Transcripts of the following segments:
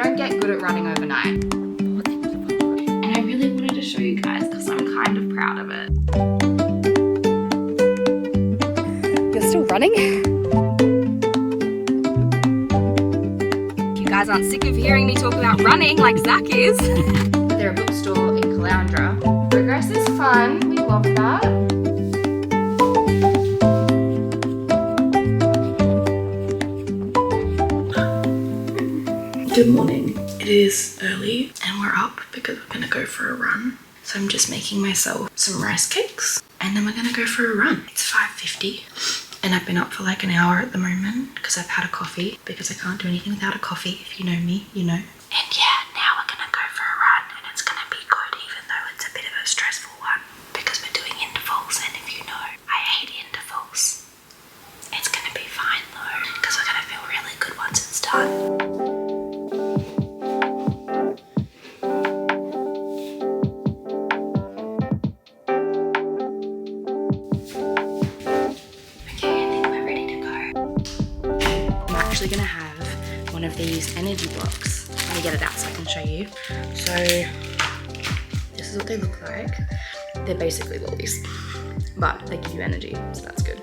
don't get good at running overnight. And I really wanted to show you guys because I'm kind of proud of it. You're still running? If you guys aren't sick of hearing me talk about running like Zach is. They're a bookstore in Caloundra. Progress is fun, we love that. Good morning. It is early and we're up because we're gonna go for a run. So I'm just making myself some rice cakes and then we're gonna go for a run. It's 5:50 and I've been up for like an hour at the moment because I've had a coffee because I can't do anything without a coffee. If you know me, you know. And yeah, now we're gonna go for a run and it's gonna be good even though it's a bit of a stressful one because we're doing intervals, and if you know, I hate intervals. It's gonna be fine though because we're gonna feel really good once it's done. Gonna have one of these energy blocks. Let me get it out so I can show you. So this is what they look like. They're basically lollies, but they give you energy, so that's good.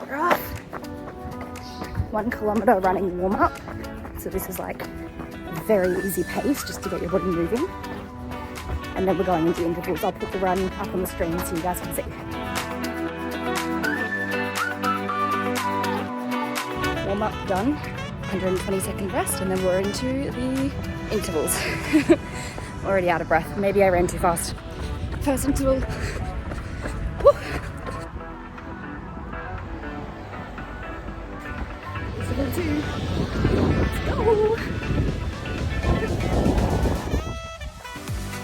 We're off. 1 kilometer running warm up. So this is like very easy pace just to get your body moving. And then we're going into intervals. I'll put the run up on the screen so you guys can see. Warm up done. 120-second rest, and then we're into the intervals. Already out of breath. Maybe I ran too fast. First interval. Woo. Interval 2. Let's go.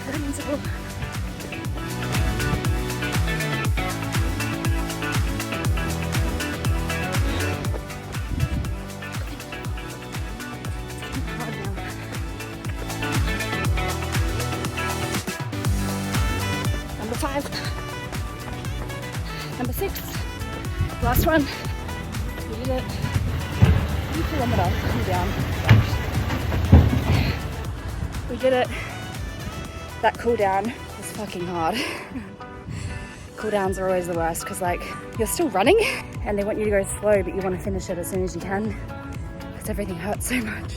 Third interval. Number 5. Number 6. Last one. We did it. 1 kilometer. Come down. We did it. That cool down was fucking hard. Cool downs are always the worst because like you're still running and they want you to go slow, but you want to finish it as soon as you can because everything hurts so much.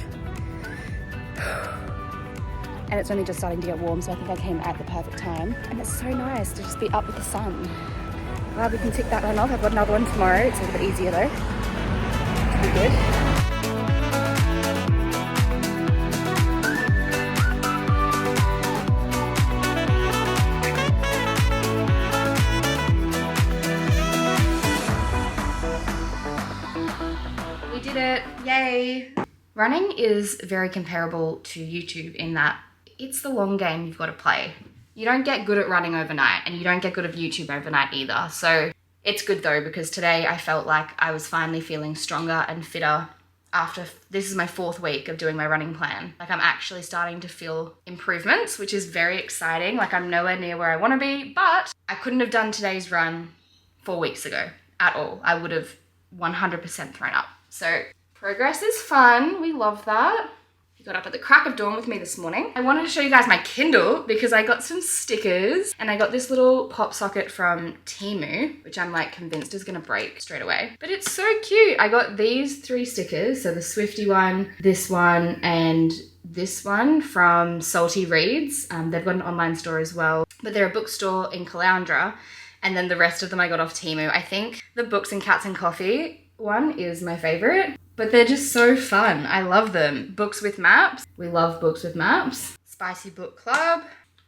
And it's only just starting to get warm, so I think I came at the perfect time. And it's so nice to just be up with the sun. Glad we can tick that run off. I've got another one tomorrow. It's a little bit easier though. It'll be good. We did it, yay! Running is very comparable to YouTube in that it's the long game you've got to play. You don't get good at running overnight and you don't get good at YouTube overnight either. So it's good though because today I felt like I was finally feeling stronger and fitter after this is my 4th week of doing my running plan. Like I'm actually starting to feel improvements, which is very exciting. Like I'm nowhere near where I want to be, but I couldn't have done today's run 4 weeks ago at all. I would have 100% thrown up. So progress is fun, we love that. You got up at the crack of dawn with me this morning. I wanted to show you guys my Kindle because I got some stickers and I got this little pop socket from Temu, which I'm like convinced is gonna break straight away. But it's so cute. I got these 3 stickers. So the Swifty one, this one, and this one from Salty Reads. They've got an online store as well, but they're a bookstore in Caloundra. And then the rest of them I got off Temu. I think the Books and Cats and Coffee one is my favorite. But they're just so fun. I love them. Books with maps. We love books with maps. Spicy Book Club.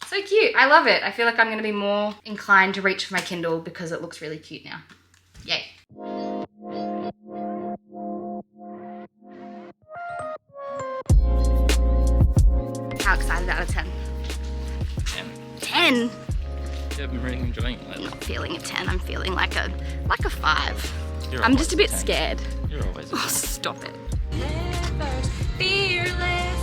So cute. I love it. I feel like I'm going to be more inclined to reach for my Kindle because it looks really cute now. Yay. How excited out of 10? 10. 10? Feels you been really enjoying it lately? I'm feeling a 10. I'm feeling like a 5. You're I'm always just a bit 10. scared. You're always a Oh, 10. stop it. Never fearless.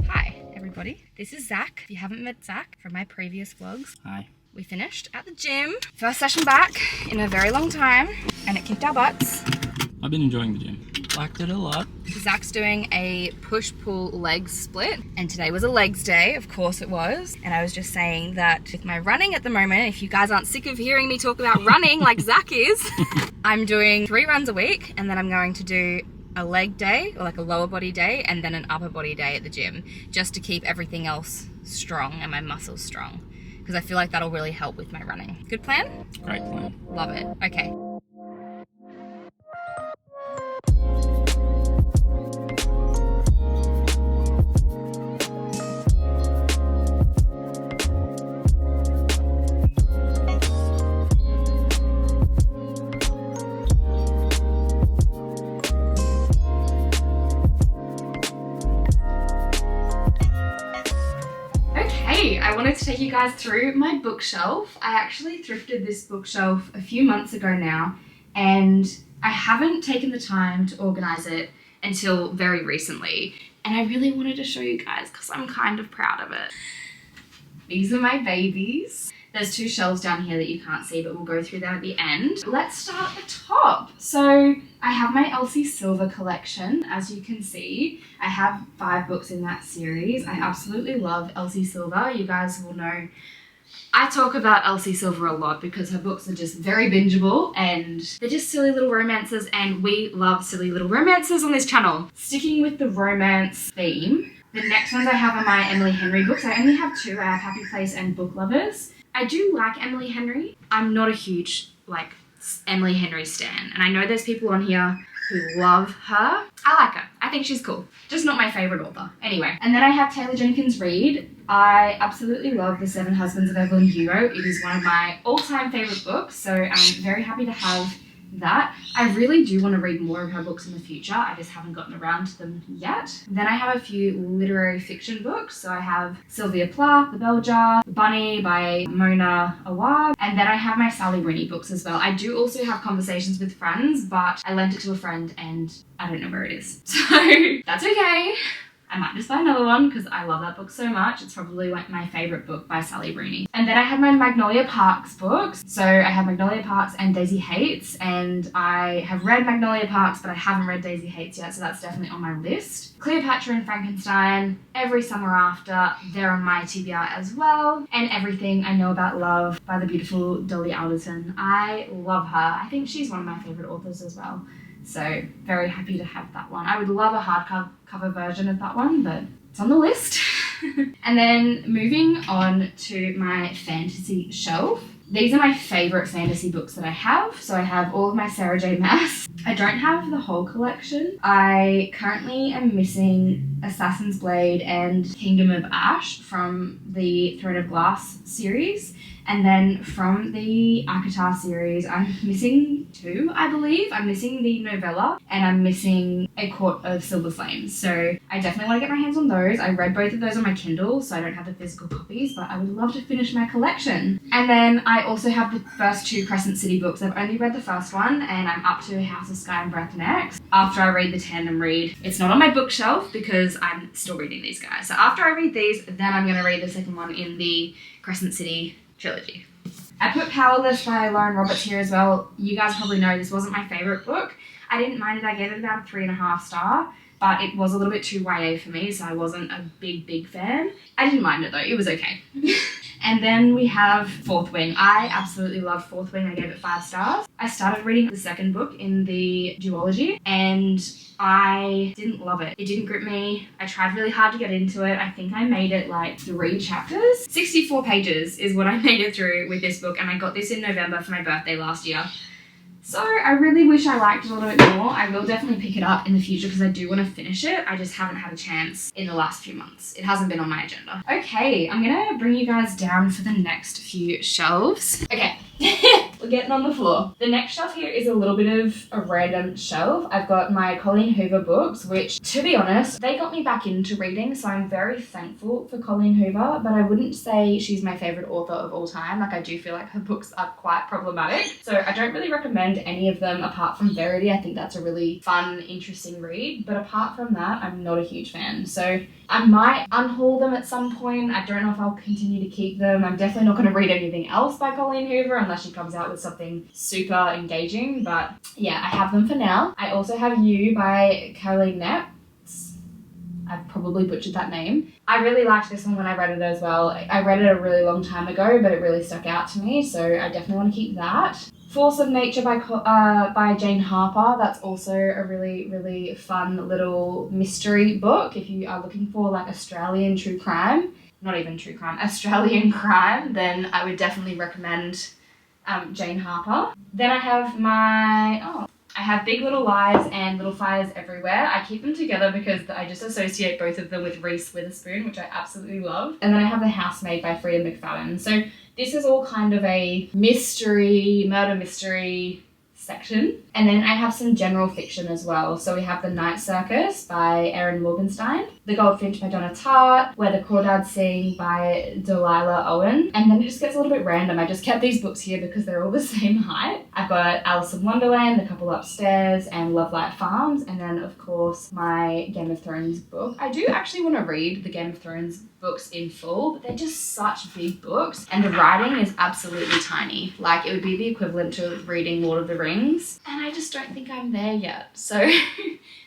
Hi, everybody. This is Zach. If you haven't met Zach from my previous vlogs, Hi. we finished at the gym. First session back in a very long time, and it kicked our butts. I've been enjoying the gym. Liked it a lot. Zach's doing a push-pull leg split, and today was a legs day, of course it was. And I was just saying that with my running at the moment, if you guys aren't sick of hearing me talk about running like Zach is, I'm doing 3 runs a week, and then I'm going to do a leg day, or like a lower body day, and then an upper body day at the gym, just to keep everything else strong and my muscles strong, because I feel like that'll really help with my running. Good plan? Great plan. Love it. Okay. Okay, I wanted to take you guys through my bookshelf. I actually thrifted this bookshelf a few months ago now, and I haven't taken the time to organize it until very recently. And I really wanted to show you guys because I'm kind of proud of it. These are my babies. There's 2 shelves down here that you can't see, but we'll go through that at the end. Let's start at the top. So I have my Elsie Silver collection, as you can see. I have 5 books in that series. I absolutely love Elsie Silver. You guys will know I talk about Elsie Silver a lot because her books are just very bingeable and they're just silly little romances, and we love silly little romances on this channel. Sticking with the romance theme, the next ones I have are my Emily Henry books. I only have 2. I have Happy Place and Book Lovers. I do like Emily Henry. I'm not a huge Emily Henry stan, and I know there's people on here who love her. I like her. I think she's cool. Just not my favorite author. Anyway, and then I have Taylor Jenkins Reid. I absolutely love The 7 Husbands of Evelyn Hugo. It is one of my all-time favorite books, so I'm very happy to have that. I really do want to read more of her books in the future. I just haven't gotten around to them yet. Then I have a few literary fiction books. So I have Sylvia Plath, The Bell Jar, Bunny by Mona Awad, and then I have my Sally Rooney books as well. I do also have Conversations with Friends, but I lent it to a friend and I don't know where it is. So that's okay. I might just buy another one because I love that book so much. It's probably like my favorite book by Sally Rooney. And then I have my Magnolia Parks books. So I have Magnolia Parks and Daisy Hates, and I have read Magnolia Parks, but I haven't read Daisy Hates yet, so that's definitely on my list. Cleopatra and Frankenstein, Every Summer After, they're on my TBR as well. And Everything I Know About Love by the beautiful Dolly Alderton. I love her. I think she's one of my favorite authors as well. So very happy to have that one. I would love a hardcover version of that one, but it's on the list. And then moving on to my fantasy shelf. These are my favorite fantasy books that I have. So I have all of my Sarah J Maas. I don't have the whole collection. I currently am missing Assassin's Blade and Kingdom of Ash from the Throne of Glass series. And then from the ACOTAR series, I'm missing 2, I believe. I'm missing the novella and I'm missing A Court of Silver Flames. So I definitely want to get my hands on those. I read both of those on my Kindle, so I don't have the physical copies, but I would love to finish my collection. And then I also have the first 2 Crescent City books. I've only read the first one and I'm up to House of Sky and Breath next. After I read the tandem read, it's not on my bookshelf because I'm still reading these guys. So after I read these, then I'm going to read the second one in the Crescent City trilogy. I put Powerless by Lauren Roberts here as well. You guys probably know this wasn't my favorite book. I didn't mind it. I gave it about a 3.5 star, but it was a little bit too YA for me, so I wasn't a big fan. I didn't mind it though. It was okay. And then we have Fourth Wing. I absolutely love Fourth Wing. I gave it 5 stars. I started reading the second book in the duology and I didn't love it. It didn't grip me. I tried really hard to get into it. I think I made it like 3 chapters. 64 pages is what I made it through with this book, and I got this in November for my birthday last year. So I really wish I liked it a little bit more. I will definitely pick it up in the future because I do want to finish it. I just haven't had a chance in the last few months. It hasn't been on my agenda. Okay, I'm gonna bring you guys down for the next few shelves. Okay, we're getting on the floor. The next shelf here is a little bit of a random shelf. I've got my Colleen Hoover books, which, to be honest, they got me back into reading, so I'm very thankful for Colleen Hoover, but I wouldn't say she's my favorite author of all time. Like, I do feel like her books are quite problematic, so I don't really recommend any of them apart from Verity. I think that's a really fun, interesting read, but apart from that, I'm not a huge fan. So I might unhaul them at some point. I don't know if I'll continue to keep them. I'm definitely not going to read anything else by Colleen Hoover unless she comes out with something super engaging, but yeah, I have them for now. I also have You by kristycknight. I've probably butchered that name. I really liked this one when I read it as well. I read it a really long time ago, but it really stuck out to me, so I definitely want to keep that. Force of Nature by Jane Harper. That's also a really, really fun little mystery book. If you are looking for like Australian true crime, not even true crime, Australian crime, then I would definitely recommend Jane Harper. Then I have I have Big Little Lies and Little Fires Everywhere. I keep them together because I just associate both of them with Reese Witherspoon, which I absolutely love. And then I have The Housemaid by Freida McFadden. So this is all kind of a murder mystery section. And then I have some general fiction as well. So we have The Night Circus by Erin Morgenstein, The Goldfinch by Donna Tartt, Where the Crawdads Sing by Delilah Owen. And then it just gets a little bit random. I just kept these books here because they're all the same height. I've got Alice in Wonderland, The Couple Upstairs, and Love Light Farms. And then, of course, my Game of Thrones book. I do actually want to read the Game of Thrones books in full, but they're just such big books. And the writing is absolutely tiny. Like, it would be the equivalent to reading Lord of the Rings. And I just don't think I'm there yet. So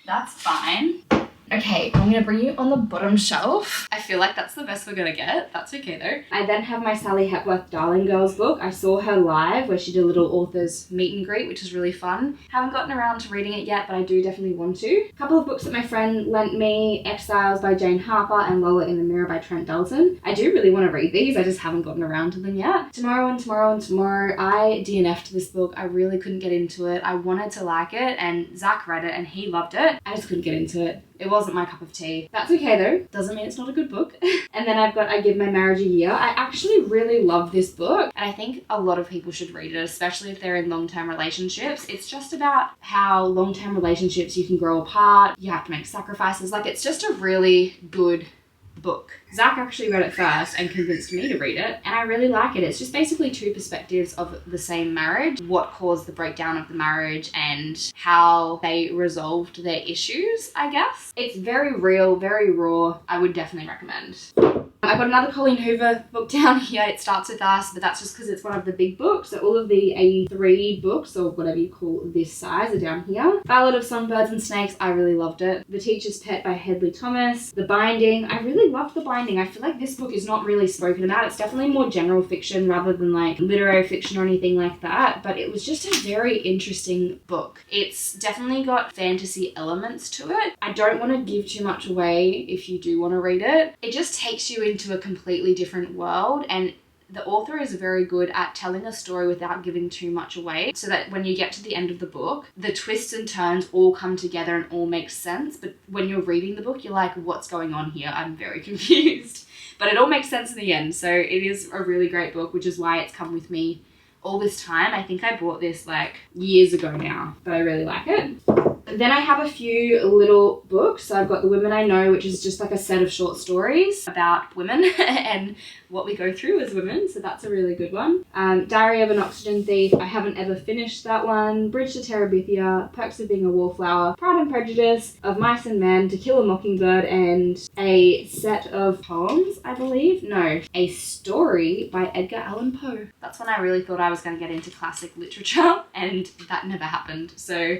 that's fine. Okay, I'm gonna bring you on the bottom shelf. I feel like that's the best we're gonna get. That's okay though. I then have my Sally Hepworth Darling Girls book. I saw her live where she did a little author's meet and greet, which is really fun. Haven't gotten around to reading it yet, but I do definitely want to. A couple of books that my friend lent me, Exiles by Jane Harper and Lola in the Mirror by Trent Dalton. I do really want to read these. I just haven't gotten around to them yet. Tomorrow and Tomorrow and Tomorrow, I DNF'd this book. I really couldn't get into it. I wanted to like it and Zach read it and he loved it. I just couldn't get into it. It wasn't my cup of tea. That's okay though. Doesn't mean it's not a good book. And then I've got I Give My Marriage a Year. I actually really love this book. And I think a lot of people should read it, especially if they're in long-term relationships. It's just about how long-term relationships you can grow apart. You have to make sacrifices. Like, it's just a really good book. Zach actually read it first and convinced me to read it, and I really like it. It's just basically 2 perspectives of the same marriage, what caused the breakdown of the marriage and how they resolved their issues, I guess. It's very real, very raw. I would definitely recommend. I've got another Colleen Hoover book down here. It starts with Us, but that's just because it's one of the big books. So all of the 83 books, or whatever you call this size, are down here. Ballad of Songbirds and Snakes, I really loved it. The Teacher's Pet by Hedley Thomas. The Binding, I really loved The Binding. I feel like this book is not really spoken about. It's definitely more general fiction rather than like literary fiction or anything like that, but it was just a very interesting book. It's definitely got fantasy elements to it. I don't want to give too much away if you do want to read it. It just takes you into a completely different world, and the author is very good at telling a story without giving too much away, so that when you get to the end of the book, the twists and turns all come together and all make sense. But when you're reading the book, you're like, what's going on here? I'm very confused. But it all makes sense in the end. So it is a really great book, which is why it's come with me all this time. I think I bought this like years ago now, but I really like it. Then I have a few little books. So I've got The Women I Know, which is just like a set of short stories about women and what we go through as women. So that's a really good one. Diary of an Oxygen Thief. I haven't ever finished that one. Bridge to Terabithia, Perks of Being a Wallflower, Pride and Prejudice, Of Mice and Men, To Kill a Mockingbird, and a set of poems, I believe. No, a story by Edgar Allan Poe. That's when I really thought I was going to get into classic literature, and that never happened. So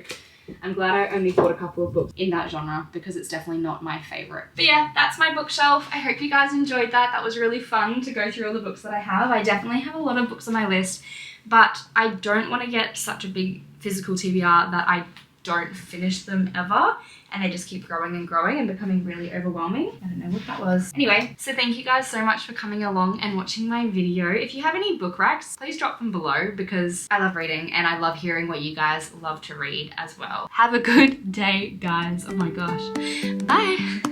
I'm glad I only bought a couple of books in that genre because it's definitely not my favorite. But yeah, that's my bookshelf. I hope you guys enjoyed that. That was really fun to go through all the books that I have. I definitely have a lot of books on my list, but I don't want to get such a big physical TBR that I don't finish them ever, and they just keep growing and growing and becoming really overwhelming. I don't know what that was. Anyway, so thank you guys so much for coming along and watching my video. If you have any book racks, please drop them below because I love reading and I love hearing what you guys love to read as well. Have a good day, guys. Oh my gosh. Bye.